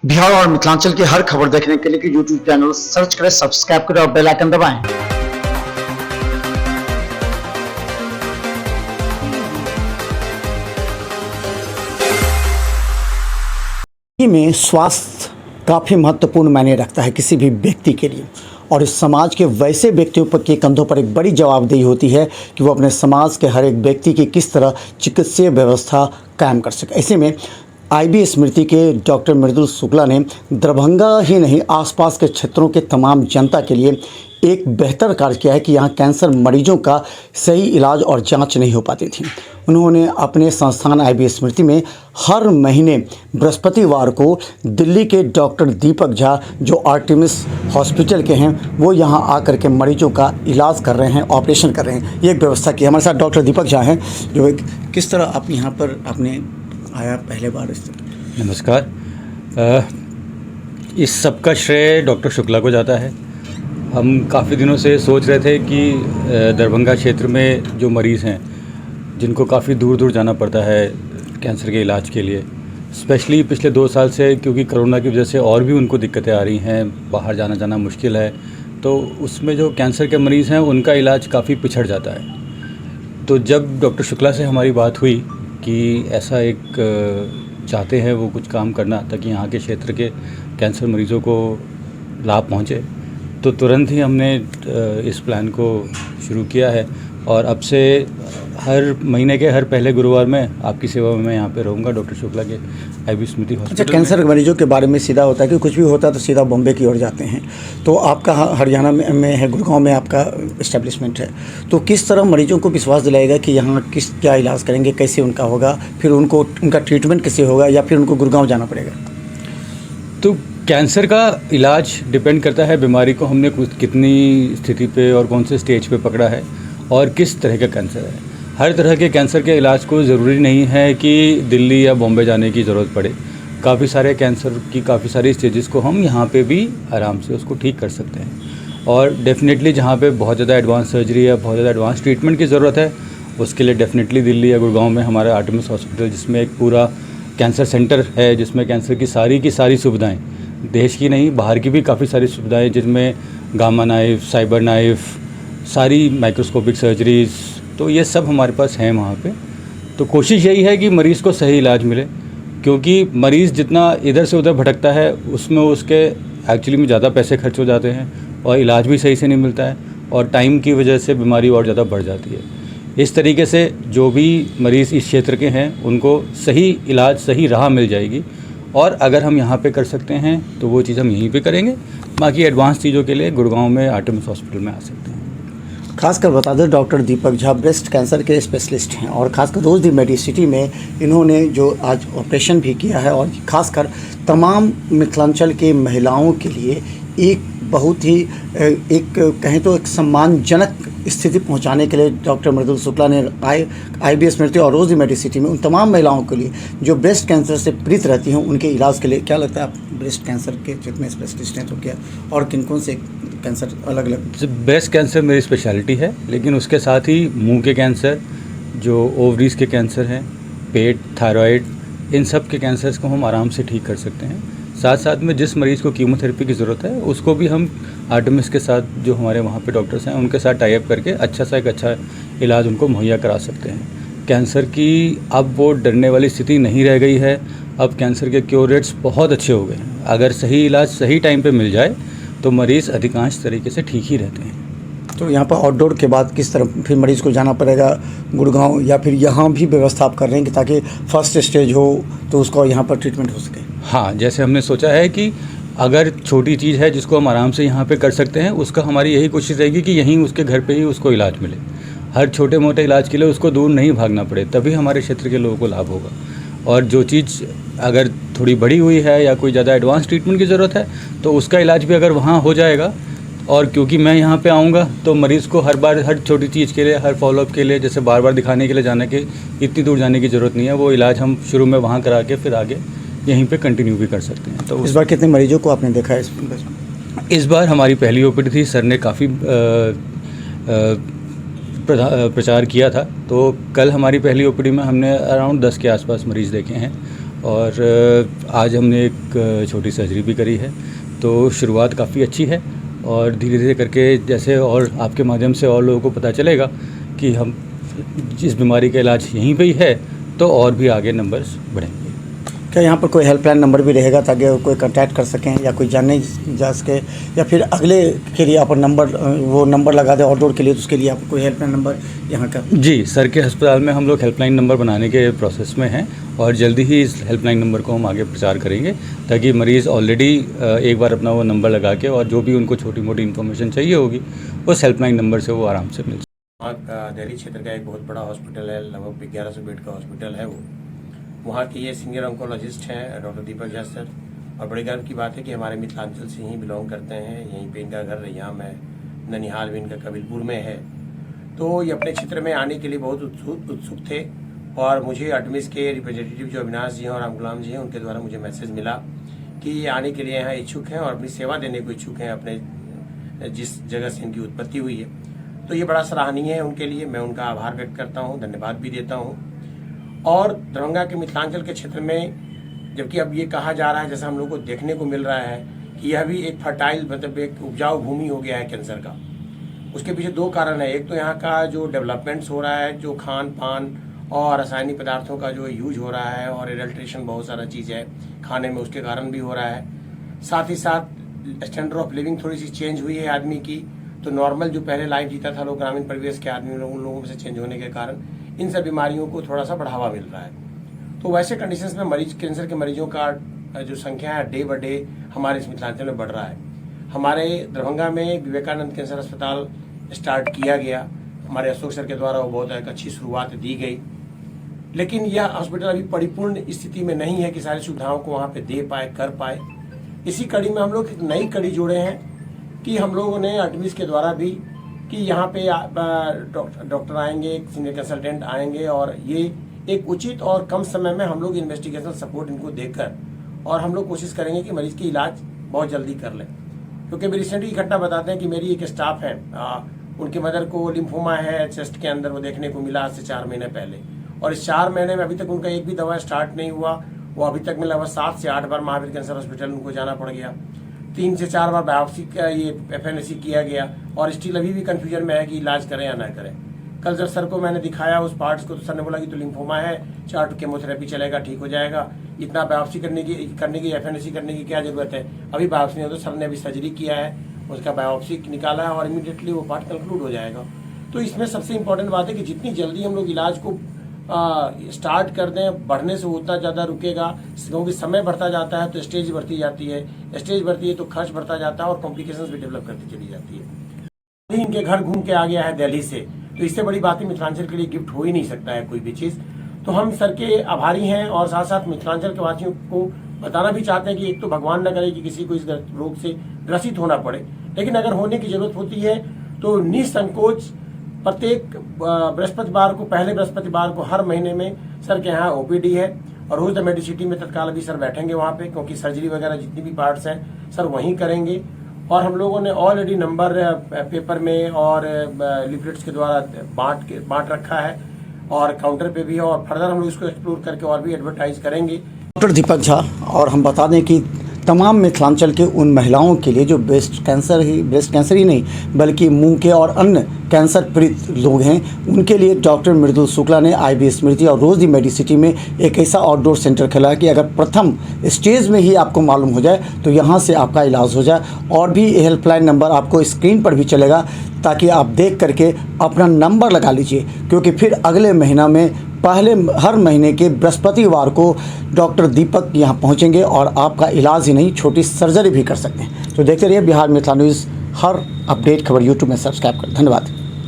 बिहार और मिथिलांचल की हर खबर देखने के लिए यूट्यूब चैनल सर्च करें, सब्सक्राइब करें और बेल आइकन दबाएं। में स्वास्थ्य काफ़ी महत्वपूर्ण मायने रखता है किसी भी व्यक्ति के लिए, और इस समाज के वैसे व्यक्तियों पर के कंधों पर एक बड़ी जवाबदेही होती है कि वो अपने समाज के हर एक व्यक्ति की किस तरह चिकित्सीय व्यवस्था कायम कर सके। ऐसे में आईबी स्मृति के डॉक्टर मृदुल शुक्ला ने दरभंगा ही नहीं आसपास के क्षेत्रों के तमाम जनता के लिए एक बेहतर कार्य किया है कि यहाँ कैंसर मरीजों का सही इलाज और जांच नहीं हो पाती थी। उन्होंने अपने संस्थान आईबी स्मृति में हर महीने बृहस्पतिवार को दिल्ली के डॉक्टर दीपक झा जो आर्टेमिस हॉस्पिटल के हैं वो यहाँ आकर के मरीजों का इलाज कर रहे हैं, ऑपरेशन कर रहे हैं। ये एक व्यवस्था की। हमारे साथ डॉक्टर दीपक झा हैं जो किस तरह आप यहाँ पर आपने आया पहले बार इस तरह। नमस्कार। इस सब का श्रेय डॉक्टर शुक्ला को जाता है। हम काफ़ी दिनों से सोच रहे थे कि दरभंगा क्षेत्र में जो मरीज़ हैं जिनको काफ़ी दूर दूर जाना पड़ता है कैंसर के इलाज के लिए, स्पेशली पिछले 2 साल से, क्योंकि कोरोना की वजह से और भी उनको दिक्कतें आ रही हैं, बाहर जाना मुश्किल है, तो उसमें जो कैंसर के मरीज़ हैं उनका इलाज काफ़ी पिछड़ जाता है। तो जब डॉक्टर शुक्ला से हमारी बात हुई कि ऐसा एक चाहते हैं वो कुछ काम करना ताकि यहाँ के क्षेत्र के कैंसर मरीज़ों को लाभ पहुँचे, तो तुरंत ही हमने इस प्लान को शुरू किया है। और अब से हर महीने के हर पहले गुरुवार में आपकी सेवा में मैं यहाँ पे रहूँगा डॉक्टर शुक्ला के आईबी स्मृति हॉस्पिटल। अच्छा, कैंसर मरीजों के बारे में सीधा होता है कि कुछ भी होता है तो सीधा बॉम्बे की ओर जाते हैं, तो आपका हरियाणा में है, गुड़गांव में आपका इस्टेब्लिशमेंट है, तो किस तरह मरीजों को विश्वास दिलाएगा कि यहाँ क्या इलाज करेंगे, कैसे उनका होगा, फिर उनका ट्रीटमेंट कैसे होगा, या फिर उनको गुड़गांव जाना पड़ेगा? तो कैंसर का इलाज डिपेंड करता है बीमारी को हमने कितनी स्थिति पे और कौन से स्टेज पे पकड़ा है और किस तरह का कैंसर है। हर तरह के कैंसर के इलाज को ज़रूरी नहीं है कि दिल्ली या बॉम्बे जाने की ज़रूरत पड़े। काफ़ी सारे कैंसर की काफ़ी सारी स्टेजेस को हम यहाँ पे भी आराम से उसको ठीक कर सकते हैं। और डेफिनेटली जहाँ पे बहुत ज़्यादा एडवांस सर्जरी या बहुत ज़्यादा एडवांस ट्रीटमेंट की ज़रूरत है उसके लिए डेफिनेटली दिल्ली या गुड़गांव में हमारा आर्टेमिस हॉस्पिटल, जिसमें एक पूरा कैंसर सेंटर है, जिसमें कैंसर की सारी सुविधाएँ, देश की नहीं बाहर की भी काफ़ी सारी सुविधाएं, जिनमें गामा नाइफ, साइबर नाइफ, सारी माइक्रोस्कोपिक सर्जरीज़, तो ये सब हमारे पास हैं वहाँ पे। तो कोशिश यही है कि मरीज़ को सही इलाज मिले, क्योंकि मरीज़ जितना इधर से उधर भटकता है उसमें उसके एक्चुअली में ज़्यादा पैसे खर्च हो जाते हैं और इलाज भी सही से नहीं मिलता है और टाइम की वजह से बीमारी और ज़्यादा बढ़ जाती है। इस तरीके से जो भी मरीज़ इस क्षेत्र के हैं उनको सही इलाज, सही राह मिल जाएगी। और अगर हम यहाँ पे कर सकते हैं तो वो चीज़ हम यहीं पे करेंगे। बाकी एडवांस चीज़ों के लिए गुड़गांव में आर्टेमिस हॉस्पिटल में आ सकते हैं। खासकर बता दें, doctor Deepak Jha breast cancer के स्पेशलिस्ट हैं और खासकर रोज़ दी मेडिसिटी में इन्होंने जो आज ऑपरेशन भी किया है और खासकर तमाम मिथिलांचल के महिलाओं के लिए एक बहुत ही एक कहें तो एक सम्मानजनक स्थिति पहुंचाने के लिए डॉक्टर मृदुल शुक्ला ने आईबी स्मृति और रोज़ दी मेडिसिटी में उन तमाम महिलाओं के लिए जो ब्रेस्ट कैंसर से पीड़ित रहती हैं उनके इलाज के लिए, क्या लगता है आप ब्रेस्ट कैंसर के जितने स्पेशलिस्ट हैं तो क्या और किन से कैंसर अलग अलग? ब्रेस्ट कैंसर मेरी स्पेशलिटी है, लेकिन उसके साथ ही मुंह के कैंसर, जो ओवरीज़ के कैंसर हैं, पेट, थायराइड, इन सब के कैंसर्स को हम आराम से ठीक कर सकते हैं। साथ साथ में जिस मरीज़ को कीमोथेरेपी की ज़रूरत है उसको भी हम आर्टेमिस के साथ, जो हमारे वहाँ पे डॉक्टर्स हैं, उनके साथ टाई अप करके एक अच्छा इलाज उनको मुहैया करा सकते हैं। कैंसर की अब वो डरने वाली स्थिति नहीं रह गई है। अब कैंसर के क्योर रेट्स बहुत अच्छे हो गए हैं। अगर सही इलाज सही टाइम पे मिल जाए तो मरीज़ अधिकांश तरीके से ठीक ही रहते हैं। तो यहाँ पर आउटडोर के बाद किस तरह फिर मरीज़ को जाना पड़ेगा गुड़गांव, या फिर यहाँ भी व्यवस्था आप कर रहे हैं कि ताकि फर्स्ट स्टेज हो तो उसको यहाँ पर ट्रीटमेंट हो सके? हाँ, जैसे हमने सोचा है कि अगर छोटी चीज़ है जिसको हम आराम से यहाँ पे कर सकते हैं, उसका हमारी यही कोशिश रहेगी कि यहीं उसके घर पे ही उसको इलाज मिले। हर छोटे मोटे इलाज के लिए उसको दूर नहीं भागना पड़े, तभी हमारे क्षेत्र के लोगों को लाभ होगा। और जो चीज़ अगर थोड़ी बड़ी हुई है या कोई ज़्यादा एडवांस ट्रीटमेंट की ज़रूरत है तो उसका इलाज भी अगर वहाँ हो जाएगा, और क्योंकि मैं यहाँ पे आऊँगा तो मरीज़ को हर बार हर छोटी चीज़ के लिए, हर फॉलोअप के लिए, जैसे बार बार दिखाने के लिए जाने के इतनी दूर जाने की ज़रूरत नहीं है। वो इलाज हम शुरू में वहाँ करा के फिर आगे यहीं पे कंटिन्यू भी कर सकते हैं। तो इस बार कितने मरीजों को आपने देखा है? इस बार हमारी पहली ओपीडी थी, सर ने काफ़ी प्रचार किया था, तो कल हमारी पहली ओपीडी में हमने अराउंड 10 के आसपास मरीज़ देखे हैं और आज हमने एक छोटी सर्जरी भी करी है। तो शुरुआत काफ़ी अच्छी है और धीरे धीरे करके जैसे और आपके माध्यम से और लोगों को पता चलेगा कि हम जिस बीमारी का इलाज यहीं पे ही है तो और भी आगे नंबर्स बढ़ेंगे। क्या यहाँ पर कोई हेल्पलाइन नंबर भी रहेगा ताकि कोई कांटेक्ट कर सकें या कोई जानने जा सके, या फिर अगले के लिए आप वो नंबर लगा दें आउटडोर के लिए, तो उसके लिए आप कोई हेल्पलाइन नंबर यहाँ का? जी, सर के अस्पताल में हम लोग हेल्पलाइन नंबर बनाने के प्रोसेस में हैं और जल्दी ही इस हेल्पलाइन नंबर को हम आगे प्रचार करेंगे ताकि मरीज़ ऑलरेडी एक बार अपना वो नंबर लगा के और जो भी उनको छोटी मोटी इन्फॉर्मेशन चाहिए होगी उस हेल्पलाइन नंबर से वो आराम से मिल वहाँ का दिल्ली क्षेत्र का एक बहुत बड़ा हॉस्पिटल है, लगभग 1100 बेड का हॉस्पिटल है वो। वहाँ के ये सीनियर ऑन्कोलॉजिस्ट हैं डॉक्टर दीपक झा सर, और बड़े गर्व की बात है कि हमारे मिथिलांचल से ही बिलोंग करते हैं। यहीं पे इनका घर रैयाम है, ननिहाल भी इनका कबीलपुर में है। तो ये अपने क्षेत्र में आने के लिए बहुत उत्सुक थे और मुझे आर्टेमिस के रिप्रेजेंटेटिव जो अविनाश जी हैं और राम गुलाम जी हैं, उनके द्वारा मुझे मैसेज मिला कि ये आने के लिए यहाँ इच्छुक हैं और अपनी सेवा देने को इच्छुक हैं अपने जिस जगह से इनकी उत्पत्ति हुई है। तो ये बड़ा सराहनीय है उनके लिए, मैं उनका आभार व्यक्त करता हूँ, धन्यवाद भी देता हूँ। और दरभंगा के मिथिलांचल के क्षेत्र में जबकि अब ये कहा जा रहा है, जैसा हम लोग को देखने को मिल रहा है कि यह भी एक फर्टाइल मतलब एक उपजाऊ भूमि हो गया है कैंसर का। उसके पीछे दो कारण है। एक तो यहाँ का जो डेवलपमेंट्स हो रहा है, जो खान पान और रासायनिक पदार्थों का जो यूज हो रहा है और एडल्ट्रेशन बहुत सारा चीज़ है खाने में, उसके कारण भी हो रहा है। साथ ही साथ स्टैंडर्ड ऑफ लिविंग थोड़ी सी चेंज हुई है आदमी की। तो नॉर्मल जो पहले लाइफ जीता था लोग ग्रामीण परिवेश के आदमी लोग, उन लोगों में से चेंज होने के कारण इन सब बीमारियों को थोड़ा सा बढ़ावा मिल रहा है। तो वैसे कंडीशंस में कैंसर के मरीजों का जो संख्या है डे बाय डे हमारे इस मिथिलांचल में बढ़ रहा है। हमारे दरभंगा में विवेकानंद कैंसर अस्पताल स्टार्ट किया गया, हमारे अशोक सर के द्वारा वो बहुत एक अच्छी शुरुआत दी गई, लेकिन यह हॉस्पिटल अभी परिपूर्ण स्थिति में नहीं है कि सारी सुविधाओं को वहाँ पे दे पाए, कर पाए। इसी कड़ी में हम लोग एक नई कड़ी जोड़े हैं कि हम लोगों ने आर्टेमिस के द्वारा भी कि यहाँ पे डॉक्टर आएंगे, एक सीनियर कंसल्टेंट आएंगे और ये एक उचित और कम समय में हम लोग इन्वेस्टिगेशन सपोर्ट इनको देकर और हम लोग कोशिश करेंगे कि मरीज की इलाज बहुत जल्दी कर लें। क्योंकि अभी रिसेंटली घटना बताते हैं कि मेरी एक स्टाफ है, उनके मदर को लिम्फोमा है चेस्ट के अंदर, वो देखने को मिला आज से 4 महीने पहले, और इस 4 महीने में अभी तक उनका एक भी दवा स्टार्ट नहीं हुआ। वो अभी तक में लगभग 7 से 8 बार महावीर कैंसर हॉस्पिटल उनको जाना पड़ गया, 3 से 4 बार बायोप्सी का ये FNAC किया गया और स्टिल अभी भी कंफ्यूजन में है कि इलाज करें या ना करें। कल जब सर को मैंने दिखाया उस पार्ट्स को तो सर ने बोला कि तो लिम्फोमा है, 4 केमोथेरेपी चलेगा, ठीक हो जाएगा, इतना बायोप्सी करने की FNAC करने की क्या जरूरत है। अभी बायोप्सी नहीं हो तो सर ने अभी सर्जरी किया है, उसका बायोप्सी निकाला है और इमीडिएटली वो पार्ट कंक्लूड हो जाएगा। तो इसमें सबसे इंपॉर्टेंट बात है कि जितनी जल्दी हम लोग इलाज को स्टार्ट कर दें, बढ़ने से उतना ज़्यादा रुकेगा, क्योंकि समय बढ़ता जाता है तो स्टेज बढ़ती जाती है, स्टेज बढ़ती है तो खर्च बढ़ता जाता है और कॉम्प्लिकेशंस भी डेवलप करती चली जाती है। इनके घर घूम के आ गया है दिल्ली से, तो इससे बड़ी बात ही मिथिलांचल के लिए गिफ्ट हो ही नहीं सकता है कोई भी चीज़। तो हम सर के आभारी हैं और साथ साथ मिथिलांचल के वासियों को बताना भी चाहते हैं कि एक तो भगवान न करे कि किसी को इस रोग से ग्रसित होना पड़े, लेकिन अगर होने की जरूरत होती है तो निसंकोच प्रत्येक बृहस्पतिवार को, पहले बृहस्पतिवार को हर महीने में सर के यहाँ OPD है और रोज द मेडिसिटी में तत्काल अभी सर बैठेंगे वहाँ पे, क्योंकि सर्जरी वगैरह जितनी भी पार्ट्स हैं सर वहीं करेंगे। और हम लोगों ने ऑलरेडी नंबर पेपर में और लिफलेट्स के द्वारा बांट रखा है और काउंटर पे भी है और फर्दर हम लोग इसको एक्सप्लोर करके और भी एडवर्टाइज करेंगे। डॉक्टर दीपक झा, और हम बता दें कि तमाम मिथिलांचल के उन महिलाओं के लिए जो ब्रेस्ट कैंसर ही नहीं बल्कि मुंह के और अन्य कैंसर पीड़ित लोग हैं, उनके लिए डॉक्टर मृदुल शुक्ला ने IB स्मृति और रोज दी मेडिसिटी में एक ऐसा आउटडोर सेंटर खोला है कि अगर प्रथम स्टेज में ही आपको मालूम हो जाए तो यहाँ से आपका इलाज हो जाए। और भी हेल्पलाइन नंबर आपको स्क्रीन पर भी चलेगा ताकि आप देख करके अपना नंबर लगा लीजिए, क्योंकि फिर अगले महीना में हर महीने के बृहस्पतिवार को डॉक्टर दीपक यहाँ पहुँचेंगे और आपका इलाज ही नहीं छोटी सर्जरी भी कर सकते हैं। तो देखते रहिए बिहार मिथिला न्यूज़, हर अपडेट खबर YouTube में सब्सक्राइब करें। धन्यवाद।